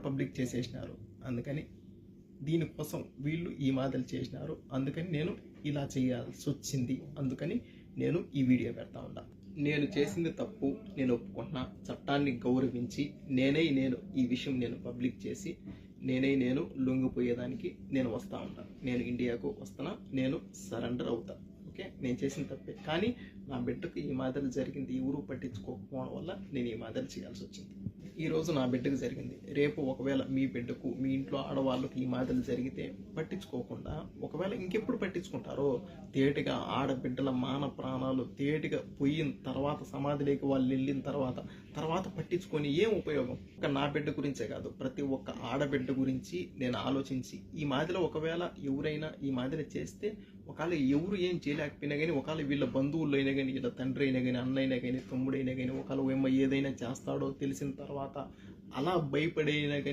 Public చేసేసినారు. అందుకని దీనికోసం వీళ్ళు ఈ మాటలు చేసినారు. అందుకని నేను ఇలా చేయాల్సి వచ్చింది. అందుకని నేను ఈ వీడియో పెడతా ఉన్నా. నేను చేసింది తప్పు, నేను ఒప్పుకుంటున్నా. చట్టాన్ని గౌరవించి నేను ఈ విషయం నేను పబ్లిక్ చేసి నేను లొంగిపోయేదానికి నేను వస్తా ఉంటా. నేను ఇండియాకు వస్తున్నా, నేను సరెండర్ అవుతా. ఓకే, నేను చేసిన తప్పే. కానీ నా బిడ్డకు ఈ మాదిరి జరిగింది, ఎవరు పట్టించుకోకపోవడం వల్ల నేను ఈ మాదిరి చేయాల్సి వచ్చింది. ఈరోజు నా బిడ్డకు జరిగింది, రేపు ఒకవేళ మీ బిడ్డకు, మీ ఇంట్లో ఆడవాళ్ళకు ఈ మాదిరి జరిగితే పట్టించుకోకుండా ఒకవేళ ఇంకెప్పుడు పట్టించుకుంటారో, తేటిగా ఆడబిడ్డల మాన ప్రాణాలు తేటిగా పోయిన తర్వాత, సమాధిలోకి వాళ్ళు వెళ్ళిన తర్వాత పట్టించుకొని ఏం ఉపయోగం? ఒక నా బిడ్డ గురించే కాదు, ప్రతి ఒక్క ఆడబిడ్డ గురించి నేను ఆలోచించి ఈ మాదిరి ఒకవేళ ఎవరైనా ఈ మాదిరి చేస్తే, ఒకవేళ ఎవరు ఏం చేయలేకపోయినా కానీ, ఒకవేళ వీళ్ళ బంధువులు అయినా కానీ, వీళ్ళ తండ్రి అయినా కానీ, అన్నైనా కానీ, తమ్ముడైనా కానీ, ఒకవేళ ఏదైనా చేస్తాడో తెలిసిన తర్వాత అలా భయపడైనా కానీ